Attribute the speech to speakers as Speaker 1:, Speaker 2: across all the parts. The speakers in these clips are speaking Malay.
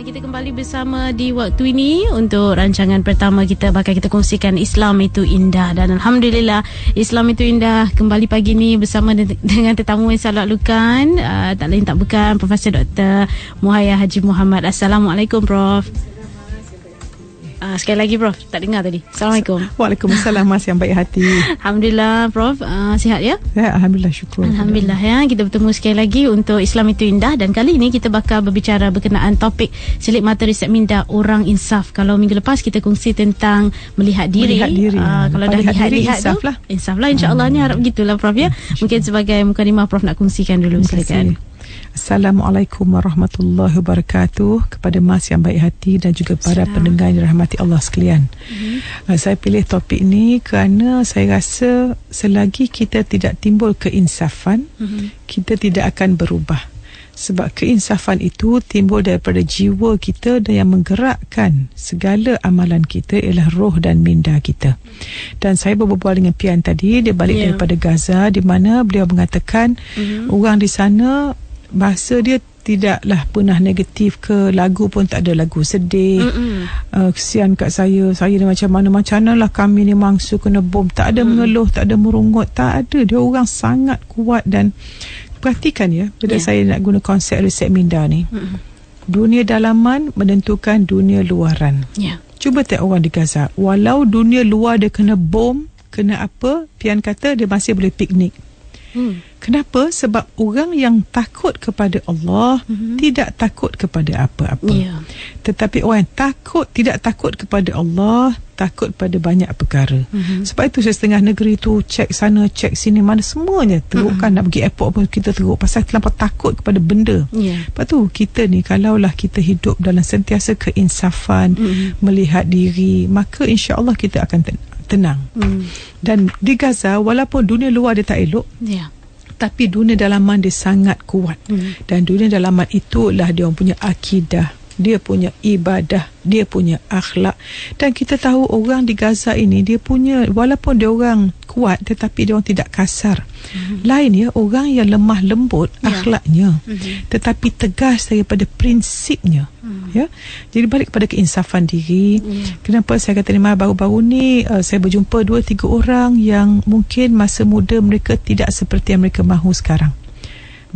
Speaker 1: kita kembali bersama di waktu ini untuk rancangan pertama kita. Bakal kita kongsikan Islam itu indah. Dan Alhamdulillah, Islam itu indah kembali pagi ni bersama dengan tetamu yang saya lalukan, tak lain tak bukan Profesor Dr. Muhayya Haji Muhammad. Assalamualaikum Prof. Sekali lagi Prof, tak dengar tadi. Assalamualaikum.
Speaker 2: Waalaikumsalam Mas yang baik hati.
Speaker 1: Alhamdulillah Prof, sihat ya?
Speaker 2: Ya, Alhamdulillah, syukur.
Speaker 1: Alhamdulillah ya. Kita bertemu sekali lagi untuk Islam itu indah. Dan kali ini kita bakal berbicara berkenaan topik selit mata riset minda orang insaf. Kalau minggu lepas kita kongsi tentang melihat diri. Kalau dah lihat-lihat tu insaf lah, insyaAllah ni harap gitulah Prof ya. Mungkin sebagai mukadimah Prof nak kongsikan dulu. Silakan.
Speaker 2: Assalamualaikum warahmatullahi wabarakatuh kepada Mas yang baik hati dan juga para pendengar yang dirahmati Allah sekalian. Saya pilih topik ini kerana saya rasa selagi kita tidak timbul keinsafan, kita tidak akan berubah. Sebab keinsafan itu timbul daripada jiwa kita dan yang menggerakkan segala amalan kita ialah roh dan minda kita. Dan saya berbual dengan Pian tadi, dia balik daripada Gaza, di mana beliau mengatakan orang di sana bahasa dia tidaklah pernah negatif ke, lagu pun tak ada lagu sedih. Kesian kat saya ni macam mana lah kami ni mangsa kena bom, tak ada mengeluh, tak ada merungut, tak ada. Dia orang sangat kuat. Dan perhatikan ya, bila saya nak guna konsep riset minda ni, dunia dalaman menentukan dunia luaran. Cuba tengok orang di Gaza, walau dunia luar dia kena bom, kena apa, Pian kata dia masih boleh piknik. Kenapa? Sebab orang yang takut kepada Allah tidak takut kepada apa-apa. Tetapi orang yang tidak takut kepada Allah, takut pada banyak perkara. Sebab itu saya setengah negeri tu cek sana, cek sini, mana semuanya teruk kan. Nak pergi airport pun kita teruk pasal terlampau takut kepada benda. Lepas tu kita ni, kalaulah kita hidup dalam sentiasa keinsafan, melihat diri, maka insya-Allah kita akan tenang. Dan di Gaza, walaupun dunia luar dia tak elok, tapi dunia dalaman dia sangat kuat. Dan dunia dalaman itulah dia punya akidah, dia punya ibadah, dia punya akhlak. Dan kita tahu orang di Gaza ini, dia punya, walaupun dia orang kuat, tetapi dia orang tidak kasar. Lain ya, orang yang lemah lembut akhlaknya, tetapi tegas daripada prinsipnya. Ya, jadi balik kepada keinsafan diri. Kenapa saya kata ni, baru-baru ni saya berjumpa 2-3 orang yang mungkin masa muda mereka tidak seperti yang mereka mahu sekarang.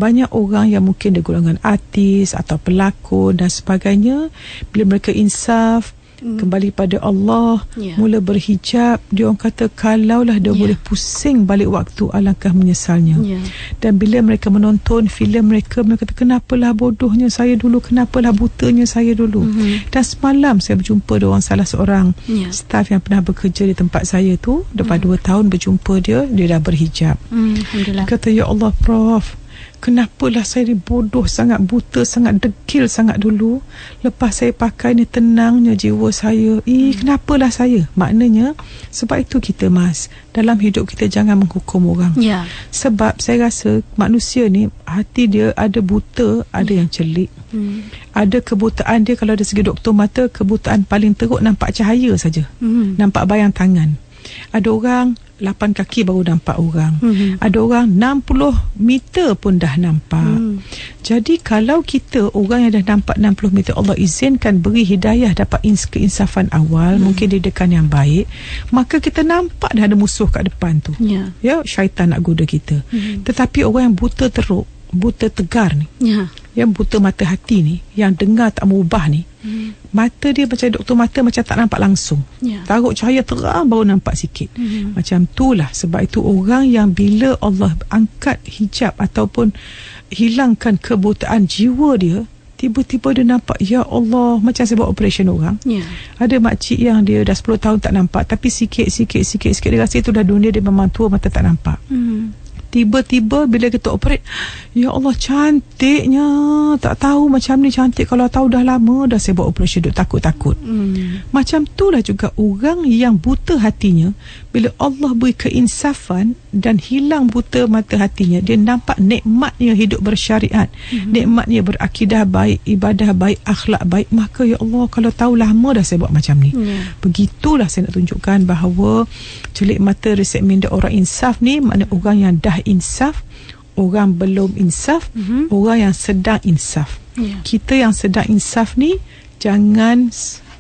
Speaker 2: Banyak orang yang mungkin dia golongan artis atau pelakon dan sebagainya, bila mereka insaf, kembali pada Allah, mula berhijab, dia orang kata kalaulah dia boleh pusing balik waktu, alangkah menyesalnya. Dan bila mereka menonton filem mereka kata kenapalah bodohnya saya dulu, kenapalah butanya saya dulu. Dan semalam saya berjumpa dengan salah seorang staf yang pernah bekerja di tempat saya tu, lepas 2 tahun berjumpa dia dah berhijab. Kata, ya Allah Prof, kenapalah saya ni bodoh sangat, buta sangat, degil sangat dulu. Lepas saya pakai ni tenangnya jiwa saya. Kenapalah saya? Maknanya, sebab itu kita Mas, dalam hidup kita jangan menghukum orang. Sebab saya rasa manusia ni, hati dia ada buta, ada yang celik. Ada kebutaan dia, kalau dari segi doktor mata, kebutaan paling teruk nampak cahaya saja. Nampak bayang tangan. Ada orang 8 kaki baru nampak orang. Ada orang 60 meter pun dah nampak. Jadi kalau kita orang yang dah nampak 60 meter, Allah izinkan beri hidayah dapat keinsafan awal, mungkin didikan yang baik, maka kita nampak dah ada musuh kat depan tu. Ya, syaitan nak goda kita. Tetapi orang yang buta teruk, buta tegar ni, yang buta mata hati ni, yang dengar tak mengubah ni, mata dia macam doktor mata macam tak nampak langsung. Taruh cahaya terang baru nampak sikit. Macam itulah. Sebab itu orang yang bila Allah angkat hijab ataupun hilangkan kebutaan jiwa dia, tiba-tiba dia nampak, ya Allah, macam saya buat operation orang. Ada makcik yang dia dah 10 tahun tak nampak, tapi sikit dia rasa itu dah dunia, dia memang tua, mata tak nampak. Tiba-tiba bila kita operate, ya Allah cantiknya, tak tahu macam ni cantik, kalau tahu dah lama dah saya buat operation, duk takut-takut. Macam itulah juga orang yang buta hatinya, bila Allah beri keinsafan dan hilang buta mata hatinya, dia nampak nikmatnya hidup bersyariat, nikmatnya berakidah baik, ibadah baik, akhlak baik, maka ya Allah, kalau tahu lama dah saya buat macam ni. Begitulah saya nak tunjukkan bahawa celik mata riset minda orang insaf ni, makna orang yang dah insaf, orang belum insaf, orang yang sedang insaf. Kita yang sedang insaf ni jangan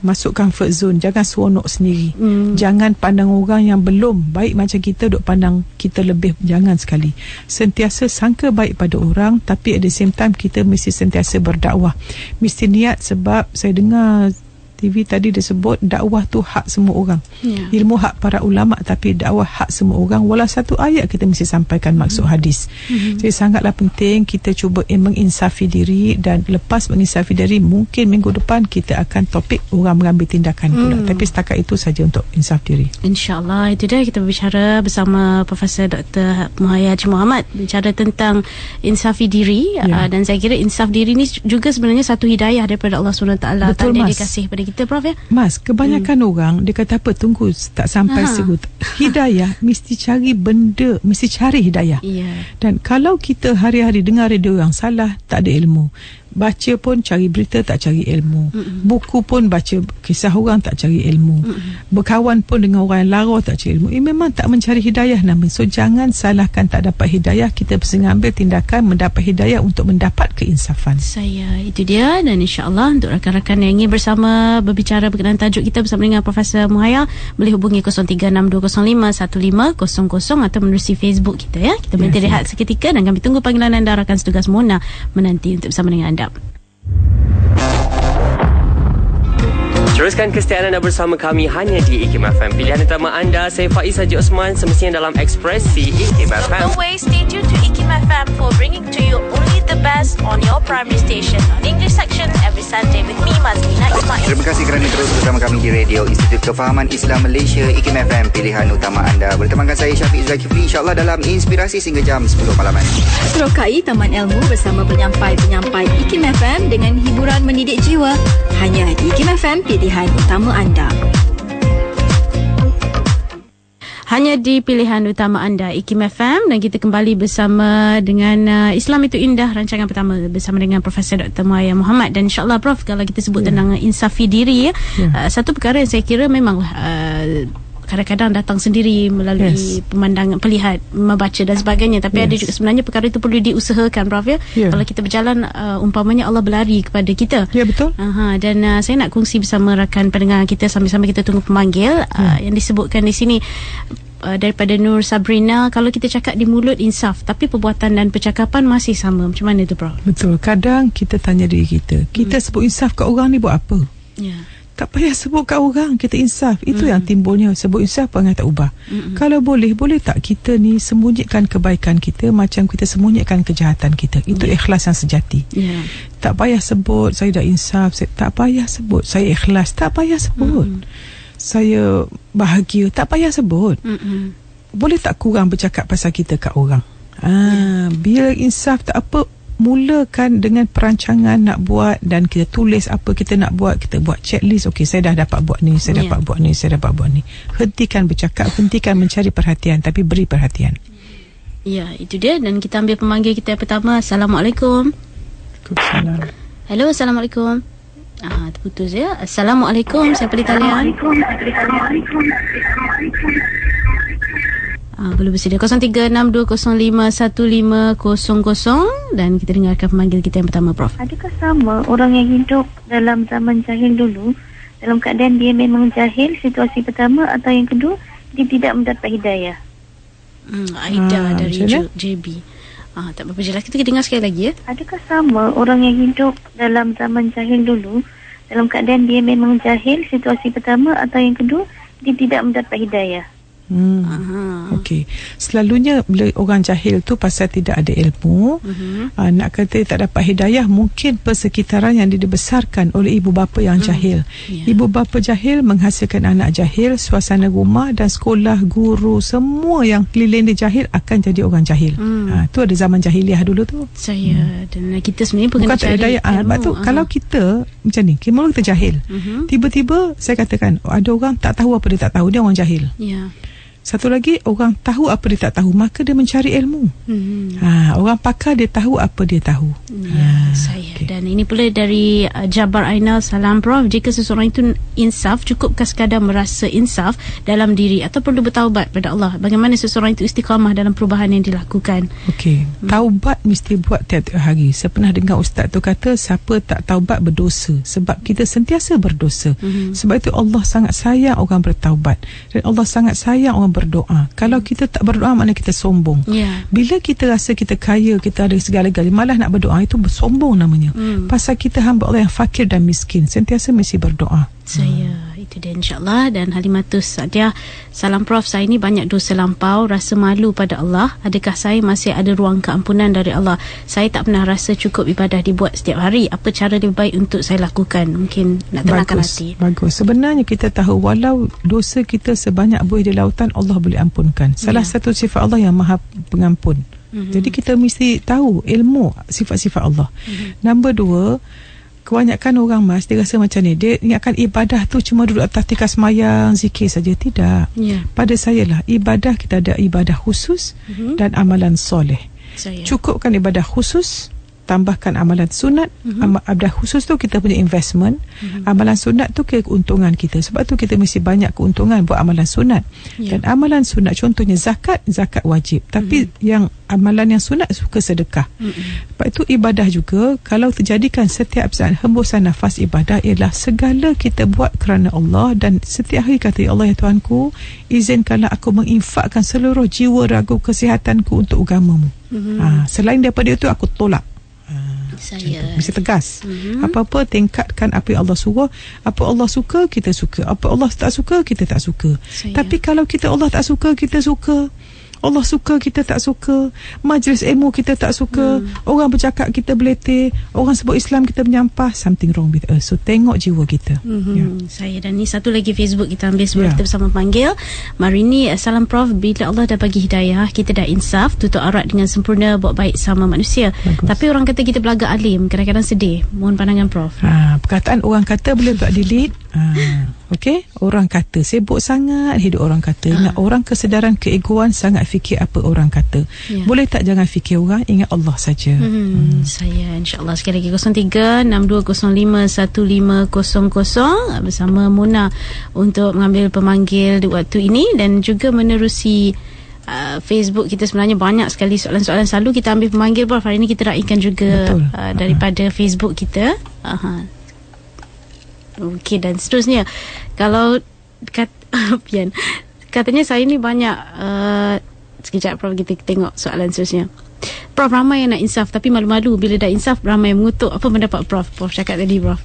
Speaker 2: masuk comfort zone, jangan seronok sendiri. Jangan pandang orang yang belum baik macam kita duk pandang kita lebih, jangan sekali. Sentiasa sangka baik pada orang, tapi at the same time kita mesti sentiasa berdakwah. Mesti niat, sebab saya dengar TV tadi dia sebut dakwah tu hak semua orang. Ilmu hak para ulama, tapi dakwah hak semua orang. Walau satu ayat kita mesti sampaikan maksud hadis. Jadi sangatlah penting kita cuba menginsafi diri, dan lepas menginsafi diri mungkin minggu depan kita akan topik orang mengambil tindakan pula. Tapi setakat itu saja untuk insaf diri.
Speaker 1: InsyaAllah, itu dia kita berbicara bersama Profesor Dr. Muhaya Haji Muhammad, bicara tentang insafi diri. Dan saya kira insaf diri ni juga sebenarnya satu hidayah daripada Allah SWT.
Speaker 2: Betul,
Speaker 1: Mas.
Speaker 2: Dia
Speaker 1: dikasih pada kita, Prof, ya?
Speaker 2: Mas, kebanyakan orang dia kata apa, tunggu tak sampai sebut. Hidayah mesti cari benda, mesti cari hidayah. Dan kalau kita hari-hari dengar radio yang salah, tak ada ilmu. Baca pun cari berita, tak cari ilmu. Buku pun baca kisah orang, tak cari ilmu. Berkawan pun dengan orang yang lara, tak cari ilmu. Memang tak mencari hidayah namanya. So jangan salahkan tak dapat hidayah. Kita mesti mengambil tindakan mendapat hidayah untuk mendapat keinsafan.
Speaker 1: Itu dia. Dan insyaAllah untuk rakan-rakan yang ingin bersama berbicara berkenaan tajuk kita bersama dengan Profesor Muhaya, boleh hubungi 0362051500 atau menerusi Facebook kita, ya. Kita berhenti rehat seketika dan kami tunggu panggilan anda. Rakan setugas Mona menanti untuk bersama dengan anda.
Speaker 3: Teruskan kesetiaan anda bersama kami hanya di IKIM FM. Pilihan utama anda, saya Faiz Haji Osman, semestinya dalam Ekspresi IKIM FM.
Speaker 1: Always stay tuned to IKIM FM for bringing to you only the best on your primary station on English section every Sunday with me, Mazlina Ismail.
Speaker 4: Terima kasih kerana terus bersama kami di Radio Institut Kefahaman Islam Malaysia, IKIM FM, pilihan utama anda. Bertemankan saya Syafiq Zulkifli, insyaAllah dalam Inspirasi sehingga jam 10 malaman.
Speaker 5: Serokai Taman Ilmu bersama penyampai-penyampai IKIM FM dengan hiburan mendidik jiwa. Hanya di IKIM FM, pilihan utama anda.
Speaker 1: Hanya di pilihan utama anda, IKIM FM. Dan kita kembali bersama dengan Islam itu Indah, rancangan pertama bersama dengan Profesor Dr. Muhaya Muhammad. Dan insyaAllah, Prof, kalau kita sebut tentang insafi diri, satu perkara yang saya kira memang kadang-kadang datang sendiri melalui pemandangan, pelihat, membaca dan sebagainya. Tapi ada juga sebenarnya perkara itu perlu diusahakan, Prof, ya. Kalau kita berjalan, umpamanya Allah berlari kepada kita.
Speaker 2: Ya, betul.
Speaker 1: Dan saya nak kongsi bersama rakan pendengar kita sambil-sambil kita tunggu pemanggil. Yang disebutkan di sini daripada Nur Sabrina, kalau kita cakap di mulut insaf, tapi perbuatan dan percakapan masih sama. Macam mana tu, Prof?
Speaker 2: Betul. Kadang kita tanya diri kita, kita sebut insaf kat orang ni buat apa? Tak payah sebut kat orang kita insaf. Itu yang timbulnya sebut insaf, perangai tak ubah. Kalau boleh tak kita ni sembunyikan kebaikan kita macam kita sembunyikan kejahatan kita. Itu ikhlas yang sejati. Tak payah sebut saya dah insaf, tak payah sebut saya ikhlas, tak payah sebut saya bahagia, tak payah sebut. Boleh tak kurang bercakap pasal kita kat orang. Bila insaf tak apa, mulakan dengan perancangan nak buat, dan kita tulis apa kita nak buat. Kita buat checklist. Okey, saya dah dapat buat ni, saya dapat buat ni, saya dapat buat ni. Hentikan bercakap, hentikan mencari perhatian, tapi beri perhatian.
Speaker 1: Ya, itu dia. Dan kita ambil pemanggil kita yang pertama. Assalamualaikum.
Speaker 2: Waalaikumsalam.
Speaker 1: Hello, Assalamualaikum. Terputus ya. Assalamualaikum. Siapa di talian? Belum bersedia. 0362051500 dan kita dengarkan pemanggil kita yang pertama, Prof.
Speaker 6: Adakah sama orang yang hidup dalam zaman jahil dulu, dalam keadaan dia memang jahil situasi pertama, atau yang kedua dia tidak mendapat hidayah?
Speaker 1: Aida dari JB. Tak berapa jelas. Kita dengar sekali lagi, ya.
Speaker 6: Adakah sama orang yang hidup dalam zaman jahil dulu, dalam keadaan dia memang jahil situasi pertama, atau yang kedua dia tidak mendapat hidayah?
Speaker 2: Okey. Selalunya bila orang jahil tu pasal tidak ada ilmu. Nak kata tak dapat hidayah, mungkin persekitaran yang dibesarkan oleh ibu bapa yang jahil. Ibu bapa jahil menghasilkan anak jahil, suasana rumah dan sekolah, guru, semua yang keliling dia jahil akan jadi orang jahil. Tu ada zaman jahiliah dulu tu.
Speaker 1: Dan kita sebenarnya
Speaker 2: bukan tak ada daya. Sebab tu kalau kita macam ni, kita jahil. Tiba-tiba saya katakan ada orang tak tahu apa dia tak tahu, dia orang jahil. Satu lagi, orang tahu apa dia tak tahu, maka dia mencari ilmu. Orang pakar, dia tahu apa dia tahu.
Speaker 1: Saya. Okay. Dan ini pula dari Jabar Ainal. Salam Prof, jika seseorang itu insaf, cukupkah sekadar merasa insaf dalam diri atau perlu bertaubat pada Allah? Bagaimana seseorang itu istiqamah dalam perubahan yang dilakukan?
Speaker 2: Okey, taubat mesti buat tiap-tiap hari. Saya pernah dengar ustaz tu kata, siapa tak taubat berdosa. Sebab kita sentiasa berdosa. Sebab itu Allah sangat sayang orang bertaubat, dan Allah sangat sayang orang berdoa. Kalau kita tak berdoa, maknanya kita sombong. Bila kita rasa kita kaya, kita ada segala-galanya, malah nak berdoa, itu bersombong namanya. Pasal kita hamba Allah yang fakir dan miskin, sentiasa mesti berdoa.
Speaker 1: Itu dia, insyaAllah. Dan Halimatus Sadiah, salam Prof, saya ni banyak dosa lampau, rasa malu pada Allah. Adakah saya masih ada ruang keampunan dari Allah? Saya tak pernah rasa cukup ibadah dibuat setiap hari. Apa cara lebih baik untuk saya lakukan? Mungkin nak tenangkan hati. Bagus.
Speaker 2: Sebenarnya kita tahu, walau dosa kita sebanyak buih di lautan, Allah boleh ampunkan. Salah satu sifat Allah yang maha pengampun. Jadi kita mesti tahu ilmu sifat-sifat Allah. Nombor 2, kebanyakan orang dia rasa macam ni, dia ingatkan ibadah tu cuma duduk atas tikar semayang, zikir saja. Tidak. Pada saya lah, ibadah kita ada ibadah khusus dan amalan soleh. Cukupkan ibadah khusus, tambahkan amalan sunat. Ibadah khusus tu kita punya investment, amalan sunat tu keuntungan kita. Sebab tu kita mesti banyak keuntungan buat amalan sunat. Dan amalan sunat contohnya zakat wajib. Tapi yang amalan yang sunat suka sedekah. Sebab itu ibadah juga, kalau terjadikan setiap saat hembusan nafas, ibadah ialah segala kita buat kerana Allah. Dan setiap hari kata, ya Allah, ya Tuhanku, izinkanlah aku menginfakkan seluruh jiwa raga kesihatanku untuk agamamu. Selain daripada itu, aku tolak. Mesti tegas. Apa-apa tingkatkan apa yang Allah suruh. Apa Allah suka, kita suka. Apa Allah tak suka, kita tak suka. Tapi kalau kita Allah tak suka, kita suka. Allah suka, kita tak suka. Majlis ilmu kita tak suka. Orang bercakap kita beletih. Orang sebut Islam kita menyampah. Something wrong with us. So tengok jiwa kita.
Speaker 1: Saya. Dan ni satu lagi Facebook kita ambil sebelum kita bersama panggil. Marini, salam Prof, bila Allah dah bagi hidayah, kita dah insaf, tutup aurat dengan sempurna, buat baik sama manusia. Tapi orang kata kita belagak alim, kadang-kadang sedih. Mohon pandangan Prof.
Speaker 2: Perkataan orang kata boleh tak delete. Okey, orang kata sibuk sangat hidup orang kata. Ingat orang kesedaran keegoan sangat fikir apa orang kata. Boleh tak jangan fikir orang, ingat Allah saja.
Speaker 1: Saya, insyaAllah. Sekali lagi 0362051500 bersama Mona untuk mengambil pemanggil di waktu ini. Dan juga menerusi Facebook kita, sebenarnya banyak sekali soalan-soalan. Selalu kita ambil pemanggil, Prof. Hari ini kita raikan juga daripada Facebook kita. Okey, dan seterusnya, kalau Pian, katanya saya ni banyak sekejap Prof, kita tengok soalan seterusnya. Prof, ramai yang nak insaf tapi malu-malu. Bila dah insaf, ramai yang mengutuk. Apa pendapat Prof? Prof cakap tadi, Prof.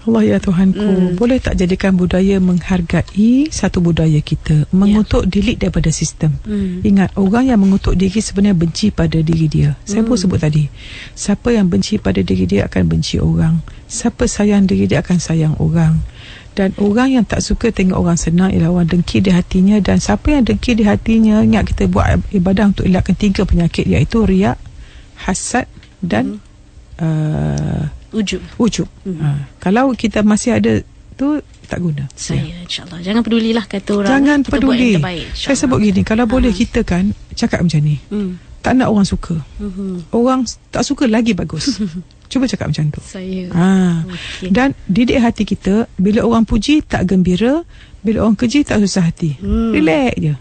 Speaker 2: Allah, ya Tuhanku, boleh tak jadikan budaya menghargai satu budaya kita, mengutuk delete daripada sistem. Ingat, orang yang mengutuk diri sebenarnya benci pada diri dia. Saya pun sebut tadi, siapa yang benci pada diri dia akan benci orang. Siapa sayang diri dia akan sayang orang. Dan orang yang tak suka tengok orang senang ialah orang dengki di hatinya. Dan siapa yang dengki di hatinya, ingat kita buat ibadah untuk elakkan 3 penyakit, iaitu riak, hasad dan ujub. Kalau kita masih ada tu, tak guna.
Speaker 1: Saya, insyaAllah. Jangan pedulilah kata orang.
Speaker 2: Jangan
Speaker 1: kita
Speaker 2: peduli.
Speaker 1: Buat yang terbaik,
Speaker 2: saya sebut gini, kalau boleh kita kan cakap macam ni. Tak nak orang suka. Orang tak suka lagi bagus. Cuba cakap macam tu.
Speaker 1: Saya.
Speaker 2: Okay. Dan didik hati kita, bila orang puji tak gembira, bila orang keji tak susah hati. Relax je.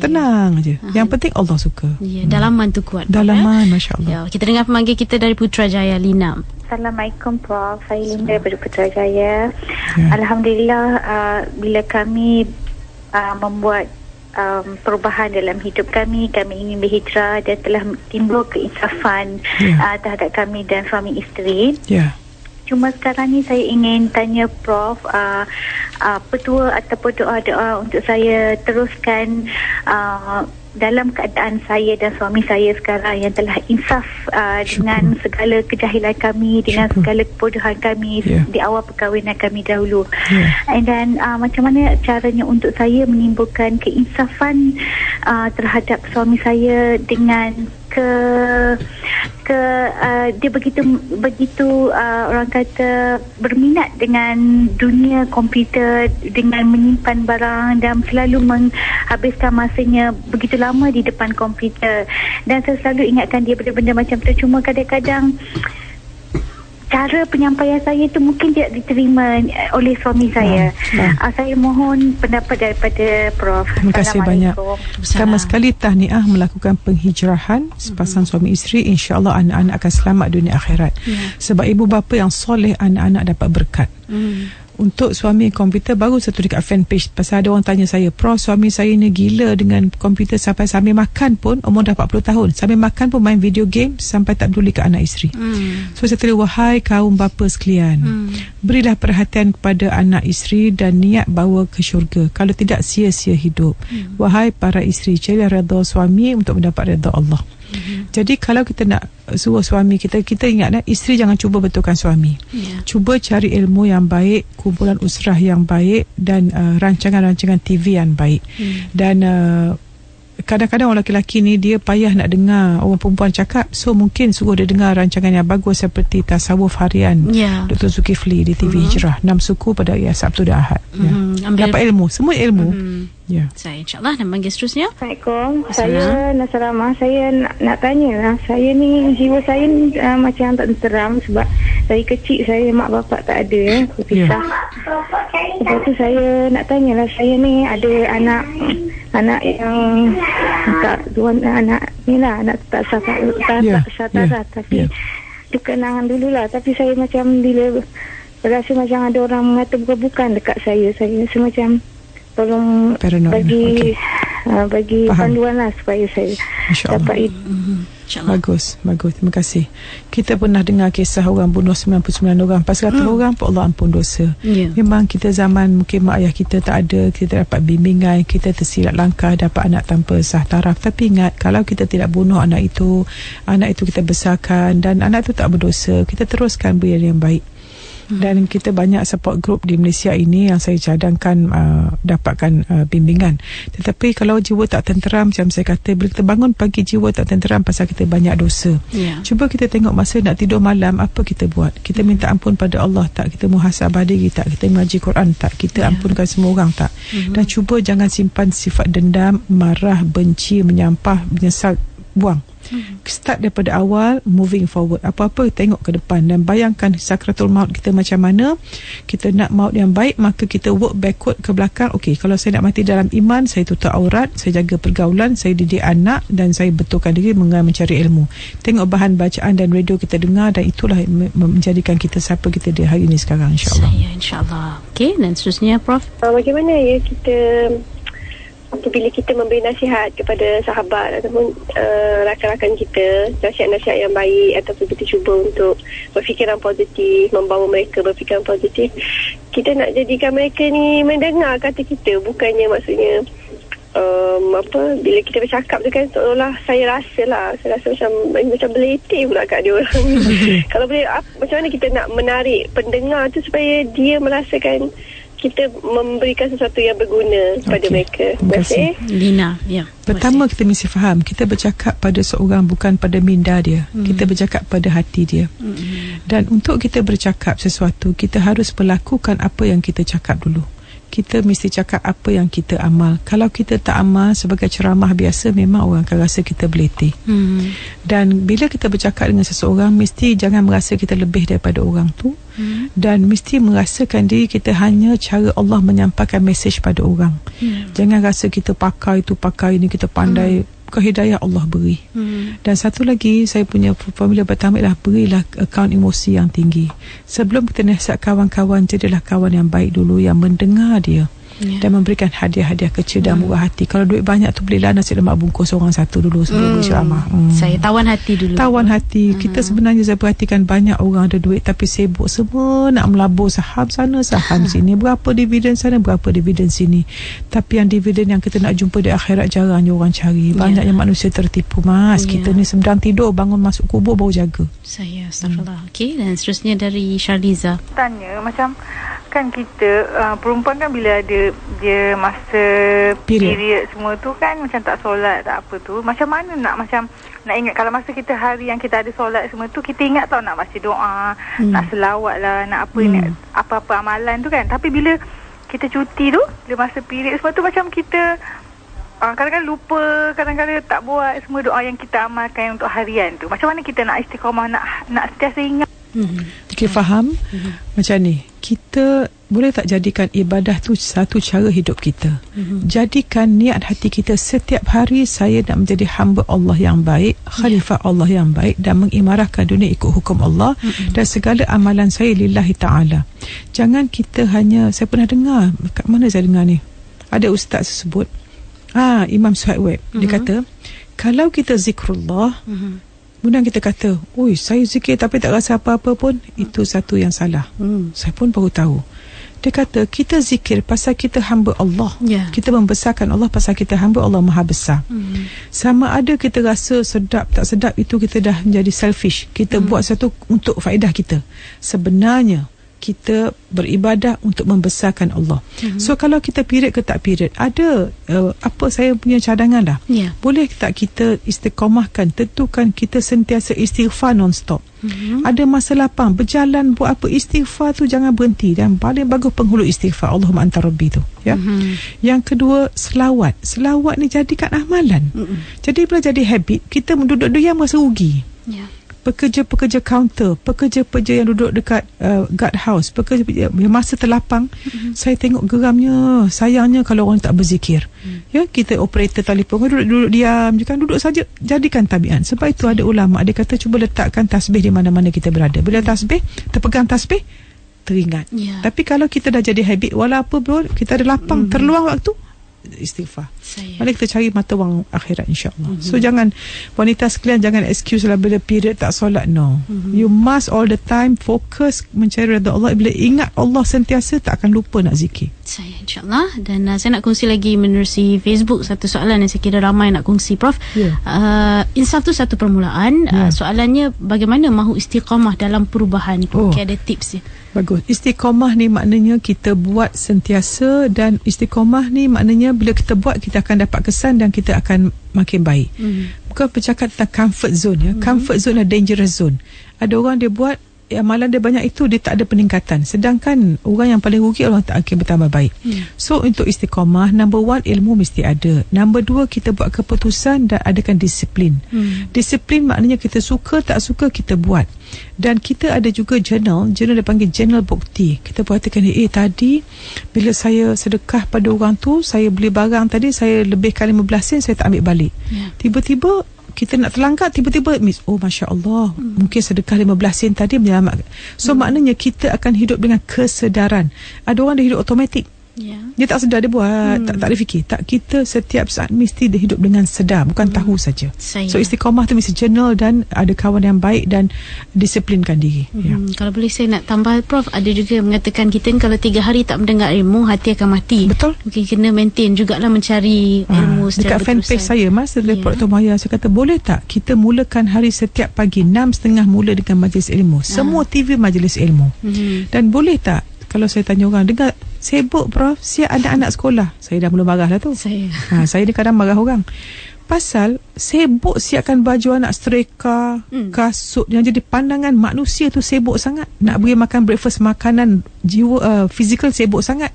Speaker 2: Tenang je. Yang penting Allah suka.
Speaker 1: Dalaman tu kuat.
Speaker 2: Dalaman, Masya Allah.
Speaker 1: Kita dengar pemanggil kita dari Putrajaya, Lina.
Speaker 6: Assalamualaikum Prof. Saya Linda daripada Putrajaya. Alhamdulillah, bila kami membuat perubahan dalam hidup kami ingin berhijrah dan telah timbul keinsafan terhadap kami dan suami isteri. Cuma sekarang ni saya ingin tanya Prof, petua ataupun doa-doa untuk saya teruskan dalam keadaan saya dan suami saya sekarang yang telah insaf dengan segala kejahilan kami, dengan segala kebodohan kami di awal perkahwinan kami dahulu. And then macam mana caranya untuk saya menimbulkan keinsafan terhadap suami saya dengan dia begitu orang kata berminat dengan dunia komputer, dengan menyimpan barang dan selalu menghabiskan masanya begitu lama di depan komputer, dan saya selalu ingatkan dia benda-benda macam tu. Cuma kadang-kadang cara penyampaian saya itu mungkin tidak diterima oleh suami saya. Saya mohon pendapat daripada Prof.
Speaker 2: Terima kasih banyak. Pertama sekali tahniah melakukan penghijrahan sepasang suami isteri. InsyaAllah anak-anak akan selamat dunia akhirat. Sebab ibu bapa yang soleh, anak-anak dapat berkat. Untuk suami komputer, baru satu dekat fanpage, pasal ada orang tanya saya, Prof, suami saya ni gila dengan komputer sampai makan pun, umur dah 40 tahun, sambil makan pun main video game, sampai tak peduli ke anak isteri. So saya tulis, wahai kaum bapa sekalian, berilah perhatian kepada anak isteri dan niat bawa ke syurga, kalau tidak sia-sia hidup. Wahai para isteri, carilah redha suami untuk mendapat redha Allah. Jadi kalau kita nak suruh suami kita ingat, isteri jangan cuba betulkan suami. Cuba cari ilmu yang baik, kumpulan usrah yang baik, dan rancangan-rancangan TV yang baik. Dan kadang-kadang orang lelaki ni dia payah nak dengar orang perempuan cakap, so mungkin suruh dia dengar rancangan yang bagus seperti Tasawuf Harian Dr. Zulkifli di TV Hijrah, 6 suku pada Sabtu dan Ahad. Dapat ilmu, semua ilmu.
Speaker 1: Saya insyaAllah nak panggil seterusnya.
Speaker 7: Assalamualaikum. Saya Nasramah. Saya nak tanya lah, saya ni jiwa saya ni macam tak tenteram sebab dari kecil saya mak bapak tak ada, berpisah. Lepas tu saya nak tanya lah, saya ni ada anak yang tak tuan, anak ni lah, anak tak satarat, tapi itu kenangan dululah. Tapi saya macam bila rasa macam ada orang mengata bukan dekat saya rasa macam tolong bagi panduan lah supaya saya dapat itu.
Speaker 2: Bagus. Terima kasih. Kita pernah dengar kisah orang bunuh 99 orang, pas 100 orang pun Allah ampun dosa. Memang kita zaman mungkin mak ayah kita tak ada, kita dapat bimbingan, kita tersilap langkah dapat anak tanpa sah taraf. Tapi ingat, kalau kita tidak bunuh anak itu kita besarkan dan anak itu tak berdosa, kita teruskan beri yang baik. Dan kita banyak support group di Malaysia ini yang saya cadangkan dapatkan bimbingan. Tetapi kalau jiwa tak tenteram, macam saya kata, bila kita bangun pagi jiwa tak tenteram pasal kita banyak dosa. Cuba kita tengok masa nak tidur malam, apa kita buat? Kita minta ampun pada Allah tak? Kita muhasabah diri tak? Kita mengaji Quran tak? Kita ampunkan semua orang tak? Dan cuba jangan simpan sifat dendam, marah, benci, menyampah, menyesal, buang. Start daripada awal, moving forward. Apa-apa tengok ke depan dan bayangkan sakratul maut kita macam mana. Kita nak maut yang baik, maka kita work backward ke belakang. Okey, kalau saya nak mati dalam iman, saya tutup aurat, saya jaga pergaulan, saya didik anak dan saya betulkan diri mencari ilmu. Tengok bahan bacaan dan radio kita dengar, dan itulah menjadikan kita siapa kita di hari ini sekarang, insyaAllah.
Speaker 1: InsyaAllah. Okey, dan seterusnya Prof,
Speaker 7: bagaimana ya kita apabila kita memberi nasihat kepada sahabat ataupun rakan-rakan kita, nasihat-nasihat yang baik, ataupun kita cuba untuk berfikiran positif, membawa mereka berfikiran positif, kita nak jadikan mereka ni mendengar kata kita, bukannya maksudnya bila kita bercakap tu kan seolah saya rasa macam belitih pula kat dia orang. Kalau boleh macam mana kita nak menarik pendengar tu supaya dia merasakan kita memberikan sesuatu yang berguna kepada mereka. Terima kasih.
Speaker 1: Lina.
Speaker 2: Pertama, kita mesti faham, kita bercakap pada seorang bukan pada minda dia. Kita bercakap pada hati dia. Dan untuk kita bercakap sesuatu, kita harus melakukan apa yang kita cakap dulu. Kita mesti cakap apa yang kita amal. Kalau kita tak amal sebagai ceramah biasa, memang orang akan rasa kita beletih. Dan bila kita bercakap dengan seseorang, mesti jangan merasa kita lebih daripada orang tu. Dan mesti merasakan diri kita hanya cara Allah menyampaikan mesej pada orang. Jangan rasa kita pakai tu, pakai ni, kita pandai. Hidayah Allah beri. Dan satu lagi, saya punya formula pertama ialah berilah akaun emosi yang tinggi. Sebelum kita nasihat kawan-kawan, jadilah kawan yang baik dulu, yang mendengar dia dan memberikan hadiah-hadiah kecil dan murah hati. Kalau duit banyak tu, belilah nasi lemak bungkus orang satu dulu sebelum berceramah.
Speaker 1: Saya tawan hati dulu.
Speaker 2: Tawan hati. Kita sebenarnya, saya perhatikan banyak orang ada duit tapi sibuk semua nak melabur saham sana, saham sini, berapa dividen sana, berapa dividen sini. Tapi yang dividen yang kita nak jumpa di akhirat jarangnya orang cari. Banyaknya manusia tertipu, Mas. Kita ni sedang tidur, bangun masuk kubur baru jaga.
Speaker 1: Saya astagfirullah. Okey, dan seterusnya dari Sharliza.
Speaker 8: Tanya macam kan kita perempuan kan bila ada dia masa period semua tu kan macam tak solat tak apa tu, macam mana nak ingat kalau masa kita hari yang kita ada solat semua tu kita ingat tau nak baca doa, nak selawat lah, nak apa-apa amalan tu kan. Tapi bila kita cuti tu, bila masa period semua tu macam kita kadang-kadang lupa, kadang-kadang tak buat semua doa yang kita amalkan untuk harian tu. Macam mana kita nak istiqamah, nak sentiasa ingat?
Speaker 2: Kita faham macam ni, kita boleh tak jadikan ibadah tu satu cara hidup kita. Jadikan niat hati kita setiap hari, saya nak menjadi hamba Allah yang baik, khalifah Allah yang baik, dan mengimarahkan dunia ikut hukum Allah, dan segala amalan saya lillahi ta'ala. Jangan kita hanya, saya pernah dengar, kat mana saya dengar ni, ada ustaz sebut, Imam Suhaib Web, dia kata kalau kita zikrullah, kemudian kita kata, oi, saya zikir tapi tak rasa apa-apa pun, itu satu yang salah. Saya pun baru tahu. Dia kata, kita zikir pasal kita hamba Allah. Kita membesarkan Allah pasal kita hamba Allah Maha Besar. Sama ada kita rasa sedap tak sedap, itu kita dah menjadi selfish. Kita buat satu untuk faedah kita. Sebenarnya kita beribadah untuk membesarkan Allah. So kalau kita period ke tak period, ada apa saya punya cadangan dah. Boleh tak kita istiqamahkan, tentukan kita sentiasa istighfar non-stop. Ada masa lapang, berjalan buat apa, istighfar tu jangan berhenti. Dan paling bagus penghulu istighfar, Allahumma anta rabbi tu, ya. Yang kedua, selawat. Selawat ni jadikan amalan. Jadi bila jadi habit, kita duduk diam rasa rugi. Pekerja-pekerja kaunter, pekerja-pekerja yang duduk dekat guard house, pekerja yang masa terlapang, saya tengok geramnya, sayangnya kalau orang tak berzikir. Ya, kita operator telefon duduk diam je kan, duduk saja. Jadikan tabiat. Sebab itu ada ulama, dia kata cuba letakkan tasbih di mana-mana kita berada. Bila tasbih, terpegang tasbih, teringat. Tapi kalau kita dah jadi habit, walau apa bro, kita ada lapang, terluang waktu, istighfar. Mari kita cari mata wang akhirat, insyaAllah. So jangan, wanita sekalian, jangan excuse lah bila period tak solat. No, you must all the time fokus mencari redha Allah. Bila ingat Allah sentiasa, tak akan lupa nak zikir.
Speaker 1: Saya, insyaAllah. Dan saya nak kongsi lagi menerusi Facebook satu soalan yang saya kira ramai nak kongsi, Prof. Insaf tu satu permulaan. Soalannya, bagaimana mahu istiqamah dalam perubahan? Okay, ada tips dia.
Speaker 2: Bagus. Istiqamah ni maknanya kita buat sentiasa, dan istiqamah ni maknanya bila kita buat, kita akan dapat kesan dan kita akan makin baik. Bukan bercakap tentang comfort zone, ya. Comfort zone adalah dangerous zone. Ada orang dia buat, amalan dia banyak itu, dia tak ada peningkatan. Sedangkan orang yang paling rugi, orang tak akan bertambah baik. So untuk istiqamah, number one, ilmu mesti ada. Number dua, kita buat keputusan dan adakan disiplin. Disiplin maknanya kita suka tak suka kita buat. Dan kita ada juga journal dia panggil journal bukti. Kita perhatikan, tadi bila saya sedekah pada orang tu, saya beli barang tadi, saya lebihkan 15 sen, saya tak ambil balik. Tiba-tiba kita nak terlanggar, tiba-tiba Masya Allah, mungkin sedekah 15 sen tadi menyelamatkan. So maknanya kita akan hidup dengan kesedaran. Ada orang dia hidup automatik, dia tak sedar dia buat, tak ada fikir. Tak, kita setiap saat mesti dia hidup dengan sedar, bukan tahu saja. So istiqamah tu mesti journal dan ada kawan yang baik dan disiplinkan diri.
Speaker 1: Kalau boleh saya nak tambah, Prof, ada juga mengatakan kita kalau 3 hari tak mendengar ilmu, hati akan mati.
Speaker 2: Betul.
Speaker 1: Mungkin kena maintain jugalah mencari ilmu secara
Speaker 2: dekat fanpage saya, Mas Dr. Maya, saya kata boleh tak kita mulakan hari setiap pagi 6.30 mula dengan majlis ilmu. Semua TV majlis ilmu. Dan boleh tak, kalau saya tanya orang, dengar sibuk Prof, siap anak-anak sekolah, saya dah mula marah dah tu. Saya ni kadang marah orang pasal sibuk siapkan baju anak, setrika, kasut, yang jadi pandangan manusia tu sibuk sangat. Nak beri makan breakfast, makanan jiwa, fizikal sibuk sangat.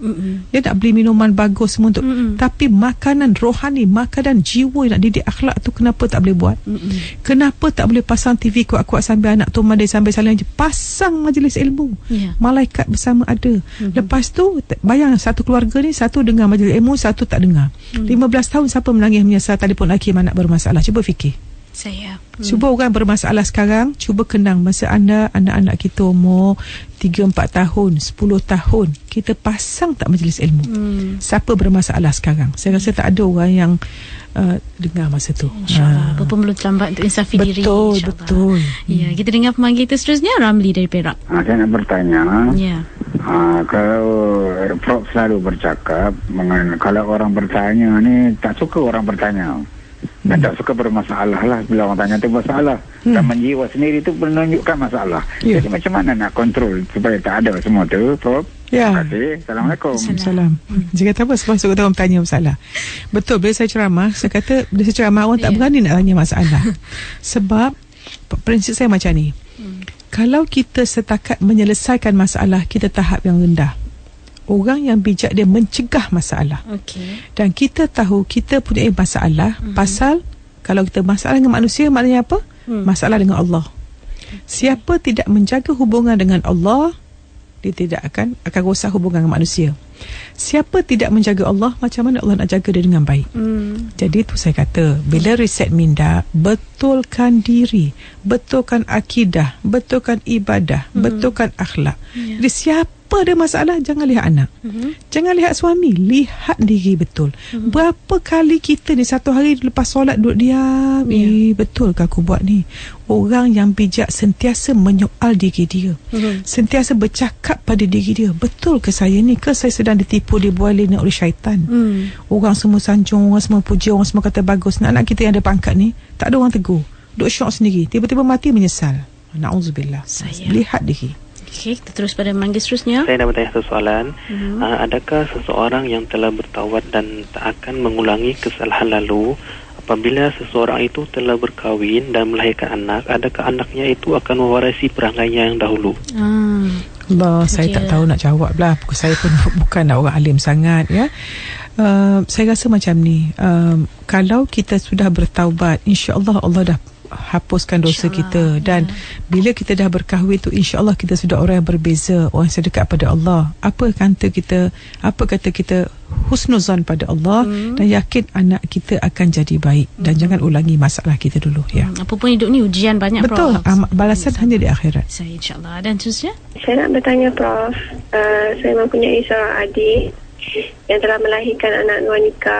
Speaker 2: Dia nak beli minuman bagus semua untuk, tapi makanan rohani, makanan jiwa yang nak didik akhlak tu kenapa tak boleh buat? Kenapa tak boleh pasang TV kuat-kuat sambil anak tu mandi, sambil saling je pasang majlis ilmu, malaikat bersama ada. Lepas tu bayang satu keluarga ni, satu dengar majlis ilmu, satu tak dengar. 15 tahun siapa menangis menyesal telefon laki anak bermasalah? Cuba fikir. Cuba orang bermasalah sekarang, cuba kenang masa anak-anak kita umur 3-4 tahun, 10 tahun, kita pasang tak majlis ilmu? Siapa bermasalah sekarang? Saya rasa tak ada orang yang dengar masa tu.
Speaker 1: InsyaAllah. Apa pun belum terlambat untuk insafi diri.
Speaker 2: Betul.
Speaker 1: Ya, kita dengar pemanggil kita seterusnya, Ramli dari Perak.
Speaker 9: Saya nak bertanya. Kalau Prof selalu bercakap mengenai, kalau orang bertanya ni, tak suka orang bertanya. Dan tak suka bermasalah lah. Bila orang tanya tu masalah. Taman jiwa sendiri tu menunjukkan masalah. Jadi macam mana nak kontrol supaya tak ada semua tu, Prof? Terima kasih. Assalamualaikum.
Speaker 2: Salam. Dia kata apa? Sebab kita orang tanya masalah. Betul, bila saya ceramah, saya kata bila saya ceramah orang tak berani nak tanya masalah. Sebab prinsip saya macam ni. Kalau kita setakat menyelesaikan masalah, kita tahap yang rendah. Orang yang bijak dia mencegah masalah. Dan kita tahu kita punya masalah pasal kalau kita masalah dengan manusia, maknanya apa? Masalah dengan Allah. Siapa tidak menjaga hubungan dengan Allah, dia tidak akan rosak hubungan dengan manusia. Siapa tidak menjaga Allah, macam mana Allah nak jaga dia dengan baik? Jadi tu saya kata, bila riset minda, betulkan diri, betulkan akidah, betulkan ibadah, betulkan akhlak. Jadi siapa ada masalah, jangan lihat anak, jangan lihat suami, lihat diri betul. Berapa kali kita ni satu hari lepas solat duduk diam, betul ke aku buat ni? Orang yang bijak sentiasa menyoal diri dia, sentiasa bercakap pada diri dia, betul ke saya ni, ke saya sedang ditipu, dibualin oleh syaitan? Orang semua sanjung, orang semua puji, orang semua kata bagus. Anak kita yang ada pangkat ni, tak ada orang tegur, duduk syok sendiri, tiba-tiba mati menyesal. Na'udzubillah. Lihat diri.
Speaker 1: Okey, kita terus pada manggil seterusnya.
Speaker 10: Saya nak bertanya satu soalan. Adakah seseorang yang telah bertaubat dan tak akan mengulangi kesalahan lalu, apabila seseorang itu telah berkahwin dan melahirkan anak, adakah anaknya itu akan mewarisi perangainya yang dahulu?
Speaker 2: Allah, saya tak tahu nak jawab lah. Saya pun bukan orang alim sangat, ya. Saya rasa macam ni, kalau kita sudah bertaubat, insya-Allah Allah dah hapuskan dosa kita. Dan bila kita dah berkahwin tu, insya-Allah kita sudah orang yang berbeza, orang yang sedekat pada Allah. Apa kata kita husnuzan pada Allah, dan yakin anak kita akan jadi baik. Dan jangan ulangi masalah kita dulu, ya.
Speaker 1: Apapun hidup ni ujian banyak,
Speaker 2: betul, Prof. Balasan hanya di akhirat.
Speaker 1: Saya insya-Allah. Dan terusnya
Speaker 7: saya nak bertanya, Prof. Saya mempunyai seorang adik yang telah melahirkan anak wanita.